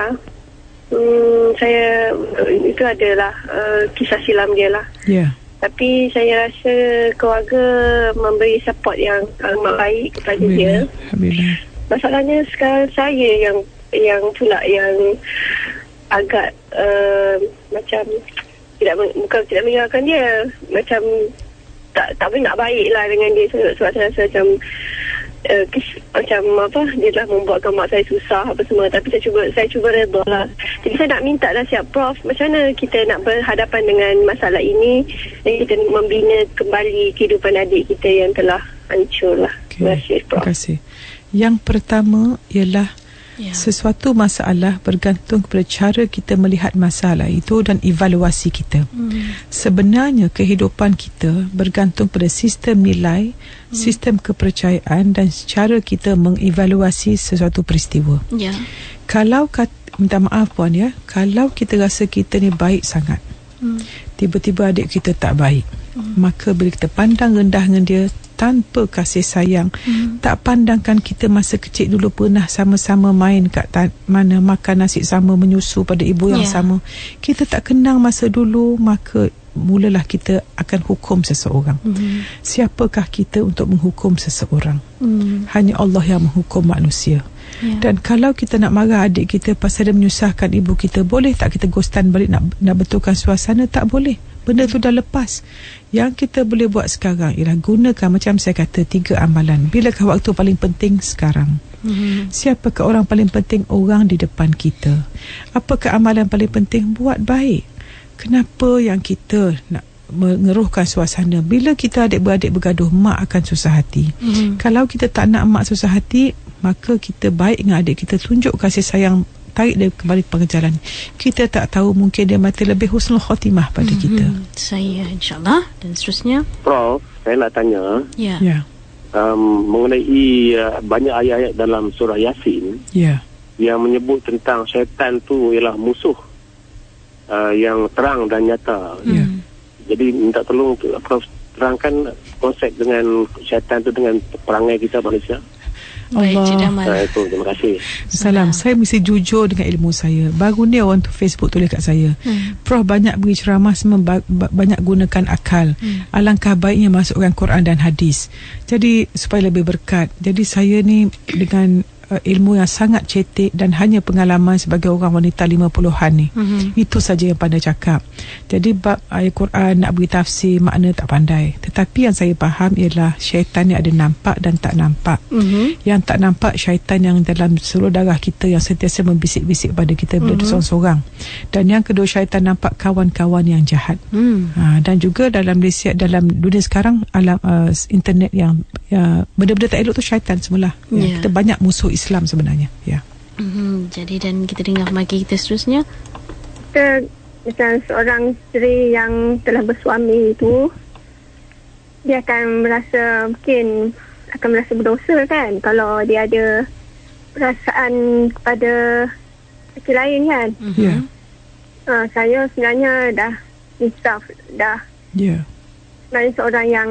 Speaker 7: Saya itu adalah kisah silam dia lah. Tapi saya rasa keluarga memberi support yang amat baik kepada dia. Masalahnya sekarang saya yang pula yang agak macam bukan tidak meninggalkan dia, macam tak nak baik lah dengan dia, sebab saya rasa macam apa, dia dah membuatkan mak saya susah apa semua. Tapi saya cuba redha lah. Jadi saya nak minta nasihat Prof, macam mana kita nak berhadapan dengan masalah ini dan kita membina kembali kehidupan adik kita yang telah hancur lah. Terima kasih, Prof.
Speaker 2: Terima kasih. Yang pertama ialah sesuatu masalah bergantung kepada cara kita melihat masalah itu dan evaluasi kita. Sebenarnya kehidupan kita bergantung pada sistem nilai, sistem kepercayaan dan cara kita mengevaluasi sesuatu peristiwa. Kalau minta maaf puan, ya, kalau kita rasa kita ni baik sangat, tiba-tiba adik kita tak baik, maka bila kita pandang rendah dengan dia tanpa kasih sayang, tak pandangkan kita masa kecil dulu pernah sama-sama main kat mana, makan nasi sama, menyusu pada ibu yang sama, kita tak kenang masa dulu, maka mulalah kita akan hukum seseorang. Siapakah kita untuk menghukum seseorang? Hanya Allah yang menghukum manusia. Dan kalau kita nak marah adik kita pasal dia menyusahkan ibu kita, boleh tak kita ghostan balik, nak betulkan suasana? Tak boleh. Benda tu dah lepas. Yang kita boleh buat sekarang ialah gunakan, macam saya kata, 3 amalan. Bilakah waktu paling penting? Sekarang. Siapakah orang paling penting? Orang di depan kita. Apakah amalan paling penting? Buat baik. Kenapa yang kita nak mengeruhkan suasana? Bila kita adik-beradik bergaduh, mak akan susah hati. Kalau kita tak nak mak susah hati, maka kita baik dengan adik kita, tunjuk kasih sayang, tarik dia kembali pada jalan. Kita tak tahu, mungkin dia mati lebih husnul khatimah pada kita.
Speaker 1: Saya insyaAllah. Dan seterusnya,
Speaker 11: Prof, saya nak tanya mengenai banyak ayat-ayat dalam surah Yasin yang menyebut tentang syaitan tu ialah musuh yang terang dan nyata. Jadi minta tolong Prof terangkan konsep dengan syaitan tu dengan perangai kita manusia.
Speaker 1: Baik, Cik Damal.
Speaker 11: Terima kasih.
Speaker 2: Salam. Saya mesti jujur dengan ilmu saya. Baru ni orang tu Facebook tulis kat saya, Prof banyak beri ceramah, semua banyak gunakan akal. Alangkah baiknya masukkan Quran dan hadis, jadi supaya lebih berkat. Jadi saya ni dengan ilmu yang sangat cetek dan hanya pengalaman sebagai orang wanita 50-an ni. Itu saja yang pandai cakap. Jadi bab ayat Quran nak beri tafsir makna tak pandai. Tetapi yang saya faham ialah syaitan ni ada nampak dan tak nampak. Yang tak nampak syaitan yang dalam seluruh darah kita yang sentiasa membisik-bisik pada kita bila seorang-seorang. Dan yang kedua, syaitan nampak kawan-kawan yang jahat. Dan juga dalam Malaysia, dalam dunia sekarang, alam internet yang benda-benda tak elok tu syaitan semula. Kita banyak musuh Islam sebenarnya.
Speaker 1: Jadi dan kita dengar pemagi kita seterusnya.
Speaker 7: Kita macam seorang isteri yang telah bersuami itu, dia akan merasa berdosa kan kalau dia ada perasaan kepada lelaki lain kan. Saya sebenarnya dah insaf dah. Sebenarnya seorang yang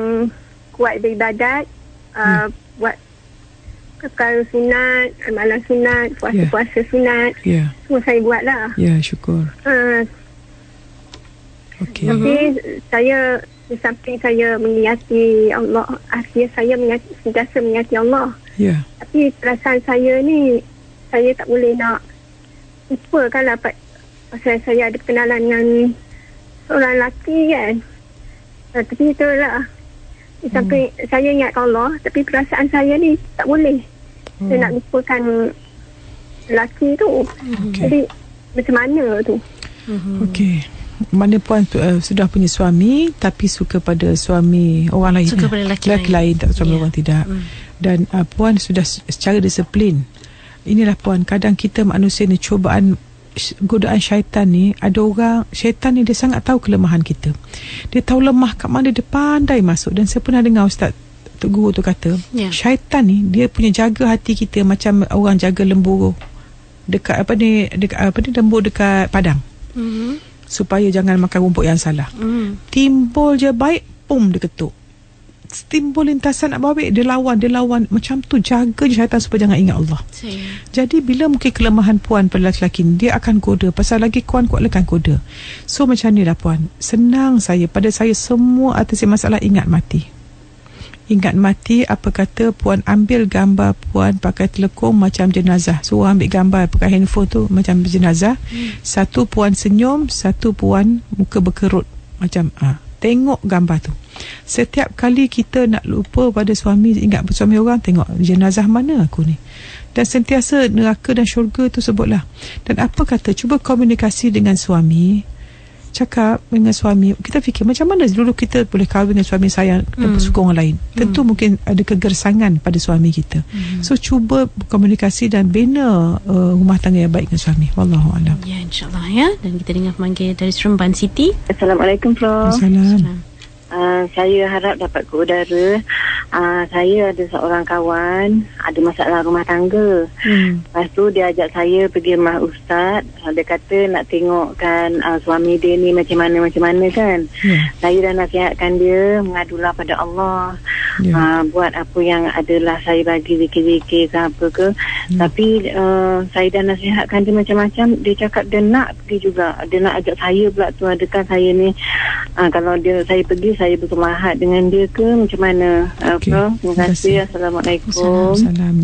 Speaker 7: kuat beribadat, buat perkara sunat, amalan sunat, puasa-puasa sunat, semua saya buat lah.
Speaker 2: Syukur.
Speaker 7: Tapi saya di samping saya mengingati Allah, artinya saya sentiasa mengingati Allah. Tapi perasaan saya ni, saya tak boleh nak lupakan lah pasal saya ada kenalan dengan seorang lelaki kan. Tapi itulah, di samping saya ingatkan Allah, tapi perasaan saya ni tak boleh. Saya nak lupakan lelaki tu. Jadi macam mana tu?
Speaker 2: Mana puan sudah punya suami tapi suka pada suami orang lain,
Speaker 1: suka pada lelaki
Speaker 2: lain, tak suami orang tidak. Dan puan sudah secara disiplin. Inilah puan, kadang kita manusia ni cubaan godaan syaitan ni, ada orang syaitan ni dia sangat tahu kelemahan kita. Dia tahu lemah kat mana, dia pandai masuk. Dan saya pernah dengar Ustaz Guru tu kata, syaitan ni dia punya jaga hati kita macam orang jaga lembu dekat lembu dekat padang. Supaya jangan makan rumput yang salah. Timbul je baik, pum dia ketuk. Timbul lintasan nak baik, dia lawan macam tu. Jaga je syaitan supaya jangan ingat Allah. Jadi bila mungkin kelemahan puan pada lelaki ni, dia akan goda. Pasal lagi kuat lekan goda. So macam ni lah puan, senang pada saya semua atas masalah ingat mati. Apa kata puan ambil gambar puan pakai telekung macam jenazah. So ambil gambar pakai handphone tu macam jenazah. Satu puan senyum, satu puan muka berkerut macam tengok gambar tu. Setiap kali kita nak lupa pada suami, ingat suami orang, tengok jenazah mana aku ni. Dan sentiasa neraka dan syurga tu sebutlah. Dan apa kata, cuba komunikasi dengan suami, cakap dengan suami. Kita fikir macam mana dulu kita boleh kahwin dengan suami sayang dan suka orang lain. Tentu mungkin ada kegersangan pada suami kita. So cuba komunikasi dan bina rumah tangga yang baik dengan suami. Wallahualam.
Speaker 1: Ya, insyaAllah ya. Dan kita dengar pemanggil dari Seremban Siti.
Speaker 12: Assalamualaikum Prof.
Speaker 2: Assalamualaikum.
Speaker 12: Saya harap dapat ke udara. Saya ada seorang kawan ada masalah rumah tangga. Lepas tu dia ajak saya pergi rumah ustaz. Dia kata nak tengokkan suami dia ni macam mana kan. Saya dah nasihatkan dia, mengadulah pada Allah. Buat apa yang adalah saya bagi zikir-zikir ke apa ke. Tapi saya dah nasihatkan dia macam-macam. Dia cakap dia nak pergi juga. Dia nak ajak saya pula tu. Adakah saya ni kalau saya pergi, saya berkemahat dengan dia ke macam mana? Terima kasih. Assalamualaikum.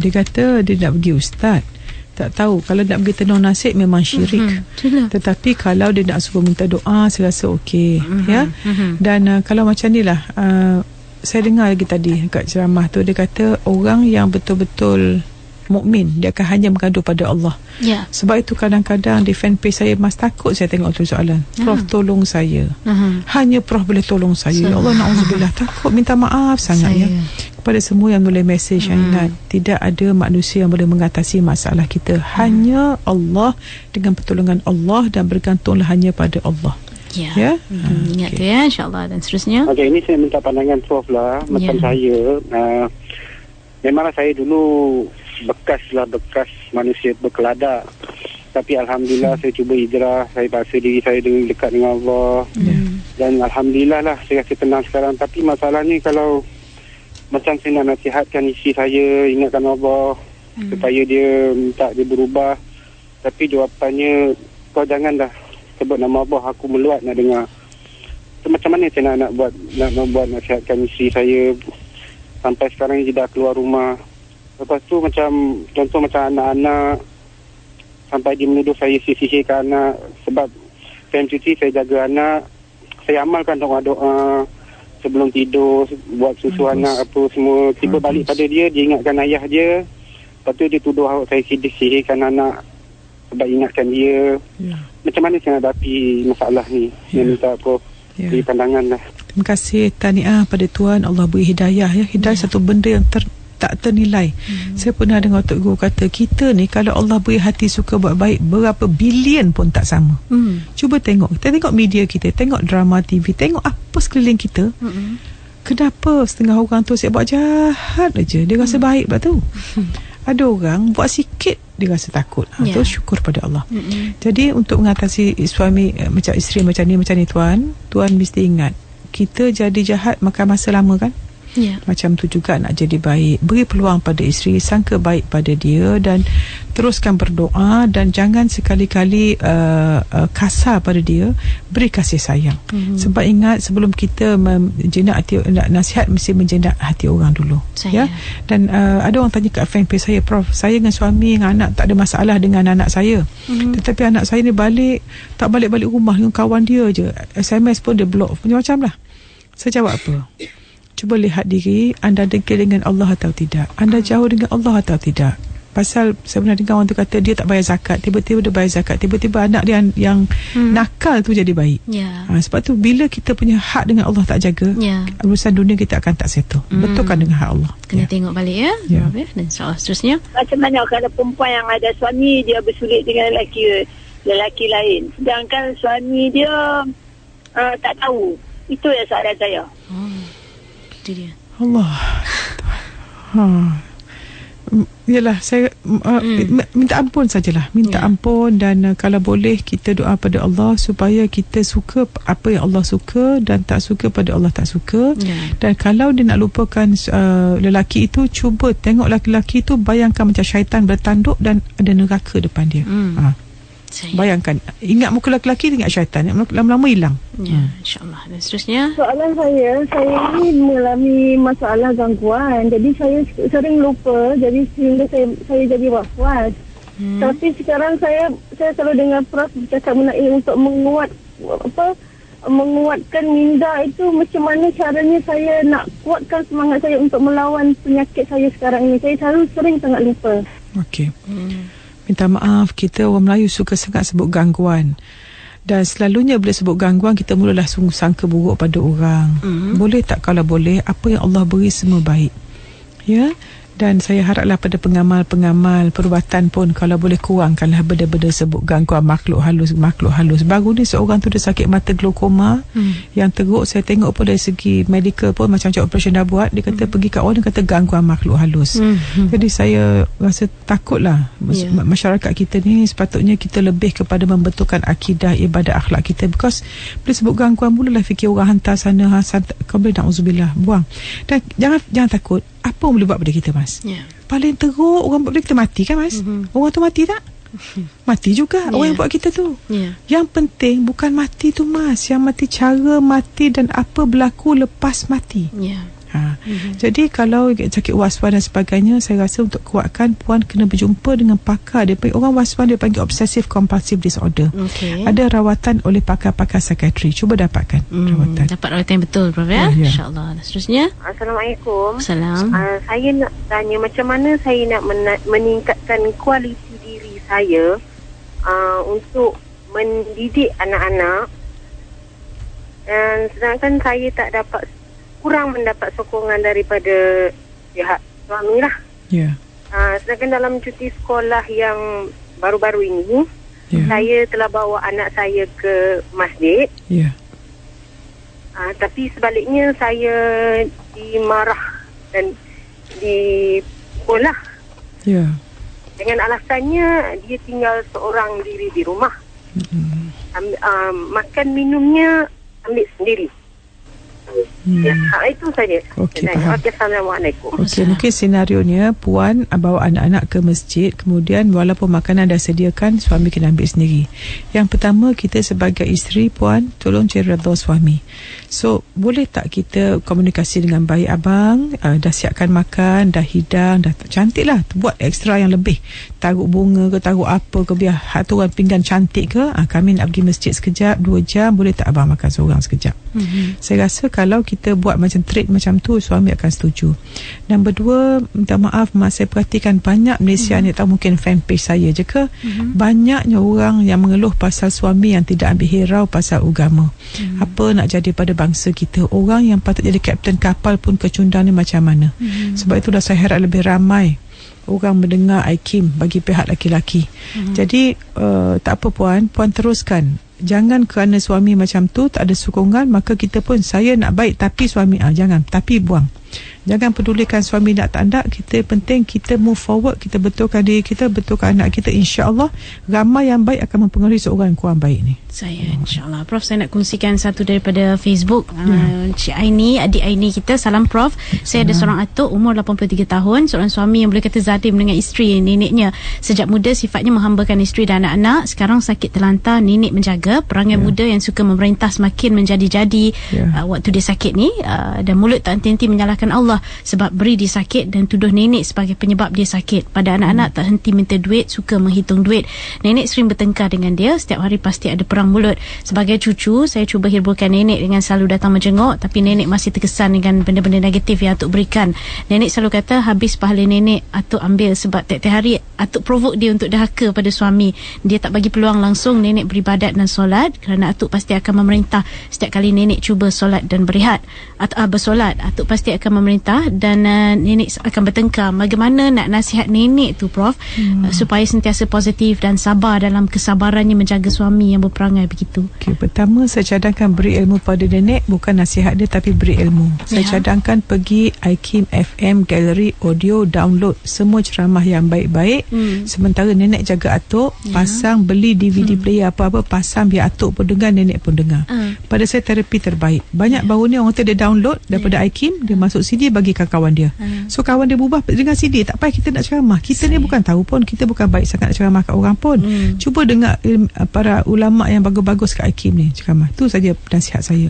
Speaker 2: Dia kata dia nak pergi ustaz. Tak tahu, kalau nak pergi tenung nasib memang syirik. Tetapi kalau dia nak suruh minta doa, saya rasa okey. Dan kalau macam ni lah, saya dengar lagi tadi kat ceramah tu, dia kata orang yang betul-betul mukmin, dia akan hanya mengadu pada Allah. Sebab itu kadang-kadang di fanpage saya, mas takut saya tengok tu soalan, Prof tolong saya. Hanya Prof boleh tolong saya. Ya Allah, na'udzubillah, takut minta maaf sangat ya. Kepada semua yang boleh mesej, ingat, tidak ada manusia yang boleh mengatasi masalah kita. Hanya Allah, dengan pertolongan Allah, dan bergantunglah hanya pada Allah.
Speaker 1: Ingat tu ya, insyaAllah. Dan seterusnya,
Speaker 11: ini saya minta pandangan Prof lah. Macam saya, memanglah saya dulu bekas manusia berkeladak, tapi alhamdulillah saya cuba hijrah, saya paksa diri saya dekat dengan Allah, dan alhamdulillah lah saya rasa tenang sekarang. Tapi masalah ni, kalau macam saya nak nasihatkan isteri saya, ingatkan Allah supaya dia minta dia berubah, tapi jawapannya, kau jangan dah sebut nama Allah, aku meluat nak dengar. So, macam mana saya nak buat nasihatkan isteri saya? Sampai sekarang dia dah keluar rumah, Lepas tu macam contoh macam anak-anak sampai dia menuduh saya sisihkan anak. Sebab time cuti saya jaga anak, saya amalkan doa-doa sebelum tidur, buat susu anak apa semua. Tiba balik pada dia ingatkan ayah dia. Lepas tu dia tuduh saya sihirkan anak sebab ingatkan dia. Macam mana saya hadapi masalah ni? Yang minta apa beri pandangan lah.
Speaker 2: Terima kasih, tahniah pada Tuhan. Allah beri hidayah ya. Hidayah satu benda yang tak ternilai. Saya pernah dengar Tok Guru kata, kita ni kalau Allah beri hati suka buat baik, berapa bilion pun tak sama. Cuba tengok, kita tengok media kita, tengok drama TV, tengok apa sekeliling kita. Kenapa setengah orang tu siap buat jahat aja, dia rasa baik pula tu. Ada orang buat sikit dia rasa takut. Tu syukur pada Allah. Jadi untuk mengatasi suami macam isteri macam ni tuan mesti ingat, kita jadi jahat makan masa lama kan. Macam tu juga nak jadi baik, beri peluang pada isteri, sangka baik pada dia dan teruskan berdoa, dan jangan sekali-kali kasar pada dia, beri kasih sayang. Sebab ingat, sebelum kita menjenak hati, nasihat mesti menjenak hati orang dulu ya. Dan ada orang tanya kat fanpage saya, Prof, saya dengan suami dengan anak tak ada masalah dengan anak saya, tetapi anak saya ni tak balik-balik rumah dengan kawan dia je, SMS pun dia block, macam-macam lah. Saya jawab apa? Cuba lihat diri anda degil dengan Allah atau tidak, anda jauh dengan Allah atau tidak. Pasal saya pernah dengar orang tu kata dia tak bayar zakat, tiba-tiba dia bayar zakat, tiba-tiba anak dia yang nakal tu jadi baik. Sebab tu bila kita punya hak dengan Allah tak jaga, urusan dunia kita akan tak settle. Betulkan dengan hak Allah.
Speaker 1: Kena tengok balik ya. Dan insyaAllah seterusnya,
Speaker 13: macam mana kalau perempuan yang ada suami dia bersulit dengan lelaki lain, sedangkan suami dia tak tahu. Itu yang soalan saya.
Speaker 1: Itu dia.
Speaker 2: Allah. Yalah, saya minta ampun sajalah, minta ampun, dan kalau boleh kita doa pada Allah supaya kita suka apa yang Allah suka dan tak suka pada Allah tak suka. Dan kalau dia nak lupakan lelaki itu, cuba tengok lelaki itu, bayangkan macam syaitan bertanduk dan ada neraka depan dia. Bayangkan, ingat muka lelaki, ingat syaitan, lama-lama hilang.
Speaker 1: InsyaAllah. Dan seterusnya,
Speaker 13: soalan saya ni mengalami masalah gangguan, jadi saya sering lupa, jadi sehingga saya jadi was-was. Tapi sekarang saya selalu dengar Prof cakap mengenai untuk menguatkan minda itu. Macam mana caranya saya nak kuatkan semangat saya untuk melawan penyakit saya sekarang ini? Saya sering sangat lupa.
Speaker 2: Okey. Minta maaf, kita orang Melayu suka sangat sebut gangguan. Dan selalunya bila sebut gangguan, kita mulalah sangka buruk pada orang. Boleh tak, kalau boleh, apa yang Allah beri semua baik. Ya. Dan saya haraplah pada pengamal perubatan pun, kalau boleh kurangkanlah benda-benda sebut gangguan makhluk halus. Baru ni seorang tu dia sakit mata glaukoma, yang teruk saya tengok pun dari segi medical pun macam-macam operation dah buat, dia kata pergi kat orang, dia kata gangguan makhluk halus. Jadi saya rasa takutlah masyarakat kita ni sepatutnya kita lebih kepada membetulkan akidah, ibadah, akhlak kita, because bila sebut gangguan mulalah fikir orang hantar sana, kau boleh na'udzubillah, buang. Dan jangan takut. Apa boleh buat pada kita, Mas? Paling teruk orang buat pada kita mati kan, Mas? Orang tu mati tak? Mati juga orang yang buat kita tu. Yang penting bukan mati tu, Mas. Yang mati cara mati dan apa berlaku lepas mati. Jadi kalau sakit was-was dan sebagainya, saya rasa untuk kuatkan, puan kena berjumpa dengan pakar. Dia panggil orang was-was, dia panggil obsessive compulsive disorder. Ada rawatan oleh pakar-pakar psikiatri. Cuba dapatkan rawatan.
Speaker 1: Dapat rawatan yang betul, Prof ya. InsyaAllah. Dan seterusnya,
Speaker 14: Assalamualaikum.
Speaker 1: Salam.
Speaker 14: Saya nak tanya macam mana saya nak meningkatkan kualiti diri saya untuk mendidik anak-anak, dan sedangkan saya kurang mendapat sokongan daripada pihak suami lah. Sedangkan dalam cuti sekolah yang baru-baru ini, saya telah bawa anak saya ke masjid. Tapi sebaliknya saya dimarah dan dipukul lah. Dengan alasannya dia tinggal seorang diri di rumah. Makan minumnya ambil sendiri. Itu saja.
Speaker 2: Okey,
Speaker 14: Assalamualaikum.
Speaker 2: Okey, mungkin senarionya puan bawa anak-anak ke masjid, kemudian walaupun makanan dah sediakan, suami kena ambil sendiri. Yang pertama, kita sebagai isteri, puan, tolong cari redha suami. So, boleh tak kita komunikasi dengan baik, abang, dah siapkan makan, dah hidang, dah cantik lah, buat ekstra yang lebih, taruh bunga ke, taruh apa ke, biar haturan pinggan cantik ke, kami nak pergi masjid sekejap, 2 jam, boleh tak abang makan seorang sekejap? Saya rasa kalau kita buat macam trade macam tu, suami akan setuju. Nombor 2, minta maaf, saya perhatikan banyak Malaysia ni, tak mungkin fanpage saya je ke, banyaknya orang yang mengeluh pasal suami yang tidak ambil hirau pasal agama. Apa nak jadi pada bangsa kita? Orang yang patut jadi kapten kapal pun kecundang ni macam mana? Sebab itulah saya harap lebih ramai orang mendengar IKIM bagi pihak laki-laki. Jadi tak apa puan teruskan. Jangan kerana suami macam tu tak ada sokongan, maka kita pun, saya nak baik tapi suami jangan, tapi buang. Jangan pedulikan suami nak tak nak, kita penting kita move forward, kita betulkan diri kita, betulkan anak kita. InsyaAllah ramai yang baik akan mempengaruhi seorang yang kurang baik ni.
Speaker 1: Saya insyaAllah. Prof, saya nak kongsikan satu daripada Facebook. Cik Aini, adik Aini kita. Salam Prof, saya ada seorang atuk umur 83 tahun, seorang suami yang boleh kata zalim dengan isteri neneknya. Sejak muda sifatnya menghambakan isteri dan anak-anak. Sekarang sakit terlantar, nenek menjaga. Perangai muda yang suka memerintah semakin menjadi-jadi waktu dia sakit ni, dan mulut tak henti-henti menyalahkan Allah sebab beri dia sakit, dan tuduh nenek sebagai penyebab dia sakit. Pada anak-anak tak henti minta duit, suka menghitung duit. Nenek sering bertengkar dengan dia, setiap hari pasti ada perang mulut. Sebagai cucu, saya cuba hiburkan nenek dengan selalu datang menjenguk, tapi nenek masih terkesan dengan benda-benda negatif yang atuk berikan. Nenek selalu kata habis pahala nenek atuk ambil, sebab tiap-tiap hari atuk provoke dia untuk dahaka pada suami. Dia tak bagi peluang langsung nenek beribadat dan solat, kerana atuk pasti akan memerintah setiap kali nenek cuba solat dan berehat atau bersolat. Atuk pasti akan memerintah dan nenek akan bertengkar. Bagaimana nak nasihat nenek tu Prof, supaya sentiasa positif dan sabar dalam kesabarannya menjaga suami yang berperangai begitu?
Speaker 2: Okay, pertama saya cadangkan beri ilmu pada nenek, bukan nasihat dia tapi beri ilmu. Saya cadangkan pergi IKIM FM Gallery Audio, download semua ceramah yang baik-baik. Sementara nenek jaga atuk, pasang, beli DVD player apa-apa, pasang biar atuk pun dengar, nenek pun dengar. Pada saya terapi terbaik. Banyak baru ni orang tu dia download daripada IKIM, dia masuk CD bagi kawan dia. So kawan dia berubah dengan CD, tak payah kita nak ceramah. Kita ni bukan tahu pun, kita bukan baik sangat nak ceramah kat orang pun. Cuba dengar para ulama yang bagus-bagus kat IKIM ni ceramah. Tu saja nasihat saya.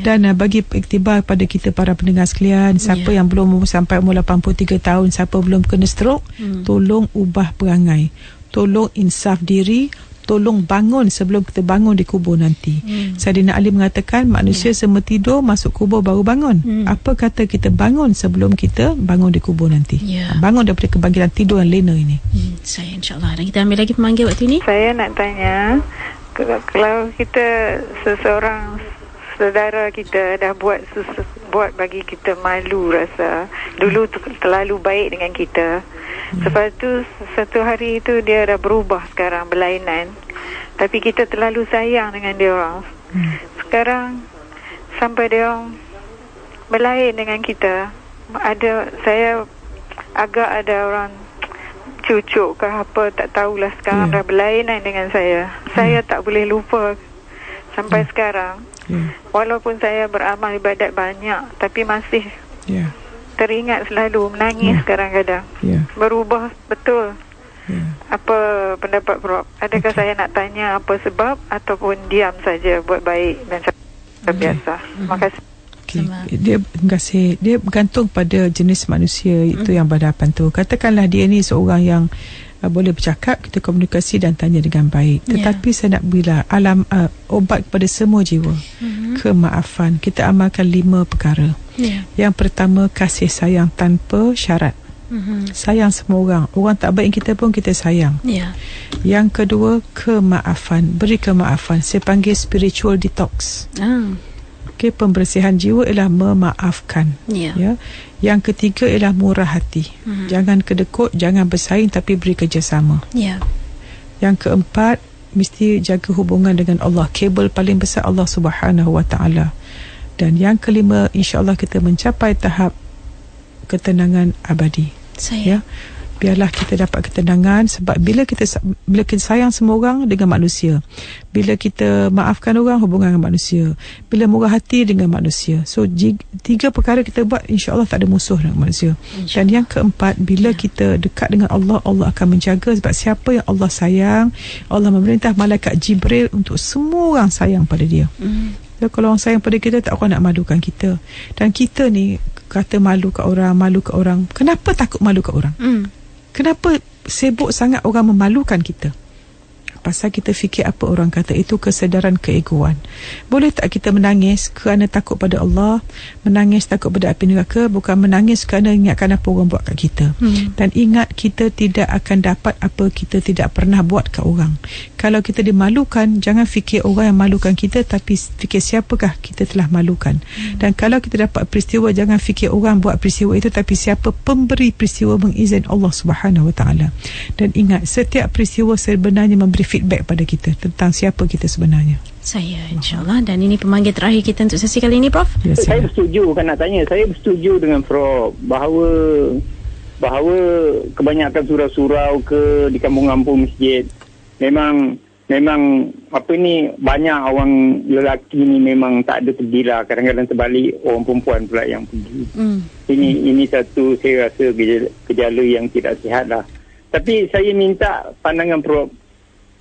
Speaker 2: Dan bagi iktibar pada kita para pendengar sekalian, siapa yang belum sampai umur 83 tahun, siapa belum kena stroke, tolong ubah perangai, tolong insaf diri, tolong bangun sebelum kita bangun di kubur nanti. Saidina Ali mengatakan manusia semua tidur, masuk kubur baru bangun. Apa kata kita bangun sebelum kita bangun di kubur nanti? Bangun daripada kebangkitan tidur yang lena ini.
Speaker 1: Saya insyaAllah. Dan kita ambil lagi pemanggil waktu ini.
Speaker 8: Saya nak tanya, kalau kita seseorang saudara kita dah buat bagi kita malu, rasa dulu terlalu baik dengan kita, lepas tu satu hari tu dia dah berubah sekarang, berlainan, tapi kita terlalu sayang dengan dia orang. Sekarang sampai dia orang berlain dengan kita, saya agak ada orang cucuk ke apa, tak tahulah, sekarang dah berlainan dengan saya. Saya tak boleh lupa sampai sekarang. Walaupun saya beramal ibadat banyak, tapi masih teringat selalu, menangis kadang-kadang. Berubah betul. Apa pendapat Prof? Adakah saya nak tanya apa sebab, ataupun diam saja buat baik dan biasa? Terima kasih.
Speaker 2: Terima kasih. Dia bergantung pada jenis manusia itu yang berhadapan tu. Katakanlah dia ni seorang yang boleh bercakap, kita komunikasi dan tanya dengan baik. Tetapi saya nak berilah obat kepada semua jiwa. Kemaafan. Kita amalkan 5 perkara. Yang pertama, kasih sayang tanpa syarat. Sayang semua orang. Orang tak baik kita pun kita sayang. Yang kedua, kemaafan. Beri kemaafan. Saya panggil spiritual detox. Okay, pembersihan jiwa ialah memaafkan. Yang ketiga ialah murah hati. Jangan kedekut, jangan bersaing, tapi beri kerjasama. Yang keempat, mesti jaga hubungan dengan Allah. Kabel paling besar Allah Subhanahu Wa Taala. Dan yang kelima, insya-Allah kita mencapai tahap ketenangan abadi. biarlah kita dapat ketenangan, sebab bila kita sayang semua orang dengan manusia, bila kita maafkan orang, hubungan dengan manusia, bila murah hati dengan manusia. So 3 perkara kita buat, insya-Allah tak ada musuh dengan manusia. Dan yang keempat, bila kita dekat dengan Allah, Allah akan menjaga, sebab siapa yang Allah sayang, Allah memerintah malaikat Jibril untuk semua orang sayang pada dia. Kalau orang sayang pada kita, tak orang nak malukan kita. Dan kita ni kata malu kat orang, kenapa takut malu kat orang? Kenapa sibuk sangat orang memalukan kita? Pasal kita fikir apa orang kata. Itu kesedaran keegoan. Boleh tak kita menangis kerana takut pada Allah, menangis takut pada api neraka, bukan menangis kerana ingatkan apa orang buat kat kita. Dan ingat, kita tidak akan dapat apa kita tidak pernah buat kat orang. Kalau kita dimalukan, jangan fikir orang yang malukan kita, tapi fikir siapakah kita telah malukan. Dan kalau kita dapat peristiwa, jangan fikir orang buat peristiwa itu, tapi siapa pemberi peristiwa mengizin Allah Subhanahu Wa Taala. Dan ingat, setiap peristiwa sebenarnya memberi feedback pada kita tentang siapa kita sebenarnya.
Speaker 1: Saya, insyaAllah. Dan ini pemanggil terakhir kita untuk sesi kali ini, Prof.
Speaker 9: Ya, saya bersetuju, kan nak tanya. Saya bersetuju dengan Prof bahawa kebanyakan surau-surau di kampung-kampung masjid memang apa ni, banyak orang lelaki ni memang tak ada pergi lah. Kadang-kadang terbalik, orang perempuan pula yang pergi. Ini satu, saya rasa gejala yang tidak sihat lah. Tapi saya minta pandangan Prof,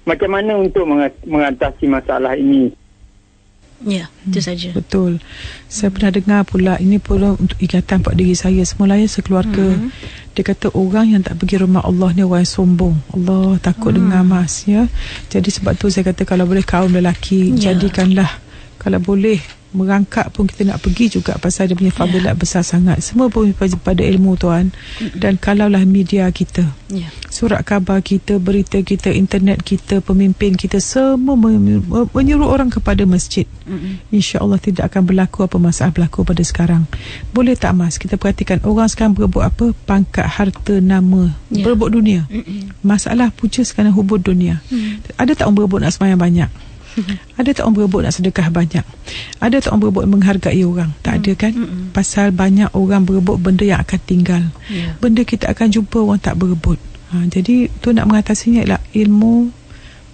Speaker 9: macam mana untuk mengatasi masalah ini?
Speaker 1: Ya, itu saja.
Speaker 2: Betul. Saya pernah dengar pula, ini pula untuk ingatan pada diri saya, semulanya sekeluarga. Dia kata orang yang tak pergi rumah Allah ni orang yang sombong. Allah takut dengar mas, ya. Jadi sebab tu saya kata, kalau boleh kaum lelaki, jadikanlah, kalau boleh merangkak pun kita nak pergi juga, pasal dia punya fadilat besar sangat. Semua pun pada ilmu tuan. Dan kalaulah media kita, surat khabar kita, berita kita, internet kita, pemimpin kita, semua menyuruh orang kepada masjid, insya-Allah tidak akan berlaku apa masalah berlaku pada sekarang. Boleh tak mas, kita perhatikan orang sekarang berebut apa? Pangkat, harta, nama, berebut dunia. Masalah punca sekarang hubud dunia. Ada tak orang berebut nak sembahyang banyak? Ada tak orang berebut nak sedekah banyak? Ada tak orang berebut menghargai orang? Tak ada kan? Pasal banyak orang berebut benda yang akan tinggal. Benda kita akan jumpa orang tak berebut. Jadi tu nak mengatasinya ialah ilmu,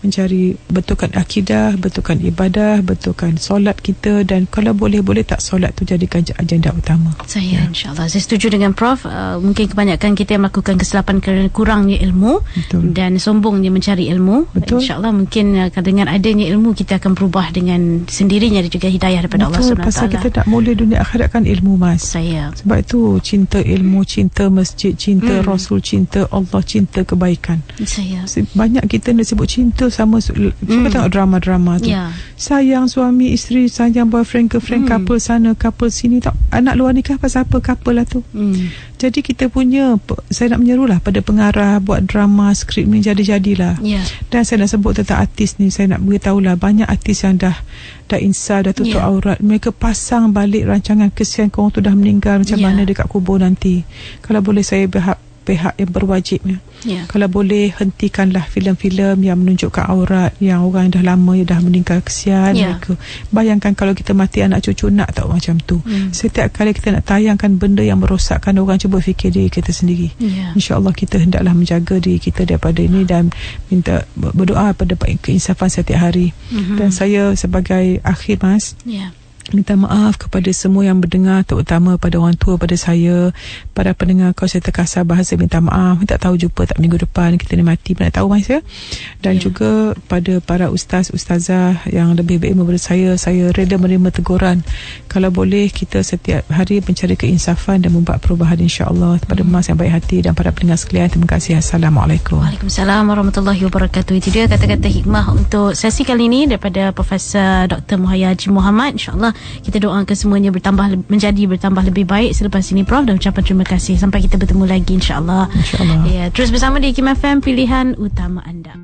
Speaker 2: mencari betulkan akidah, betulkan ibadah, betulkan solat kita, dan kalau boleh tak solat tu jadikan agenda utama.
Speaker 1: Saya insyaAllah, saya setuju dengan Prof. Mungkin kebanyakan kita yang melakukan kesilapan kerana kurangnya ilmu. Betul. Dan sombongnya mencari ilmu. Betul. InsyaAllah mungkin dengan adanya ilmu kita akan berubah dengan sendirinya, dan juga hidayah daripada Allah SWT.
Speaker 2: Pasal kita tak mula dunia akhirat kan ilmu mas. Sebab itu cinta ilmu, cinta masjid, cinta Rasul, cinta Allah, cinta kebaikan. Banyak kita nak sebut cinta sama, cuba tengok drama-drama tu. Sayang suami isteri, sayang boyfriend girlfriend, couple sana couple sini, tak anak luar nikah pasal apa? Couple lah tu. Jadi kita punya, saya nak menyerulah pada pengarah buat drama, skrip ni jadi-jadilah. Dan saya nak sebut tentang artis ni, saya nak beritahulah, banyak artis yang dah insaf, dah tutup aurat, mereka pasang balik rancangan, kesian korang tu dah meninggal, macam mana dekat kubur nanti. Kalau boleh saya pihak yang berwajib, kalau boleh hentikanlah filem-filem yang menunjukkan aurat, yang orang yang dah lama yang dah meninggal, kesian mereka. Bayangkan kalau kita mati, anak cucu nak tak macam tu. Setiap kali kita nak tayangkan benda yang merosakkan orang, cuba fikir diri kita sendiri. InsyaAllah kita hendaklah menjaga diri kita daripada ini, dan minta berdoa pada keinsafan setiap hari. Dan saya sebagai akhir mas, minta maaf kepada semua yang mendengar, terutama pada orang tua, pada saya, para pendengar. Kalau saya terkasar bahasa, minta maaf. Tak tahu jumpa tak minggu depan, kita ni mati pun tak tahu mas ya. Dan juga pada para ustazah yang lebih berilmu daripada saya reda menerima teguran. Kalau boleh kita setiap hari mencari keinsafan dan membuat perubahan, insya-Allah. Pada mas yang baik hati dan para pendengar sekalian, terima kasih. Assalamualaikum.
Speaker 1: Waalaikumsalam warahmatullahi wabarakatuh. Itu dia kata-kata hikmah untuk sesi kali ini daripada Profesor Dr. Muhayya Haji Muhammad. InsyaAllah kita doakan semuanya menjadi bertambah lebih baik selepas ini Prof, dan ucapan terima kasih. Sampai kita bertemu lagi insya-Allah. Ya, terus bersama di IKIM FM, pilihan utama anda.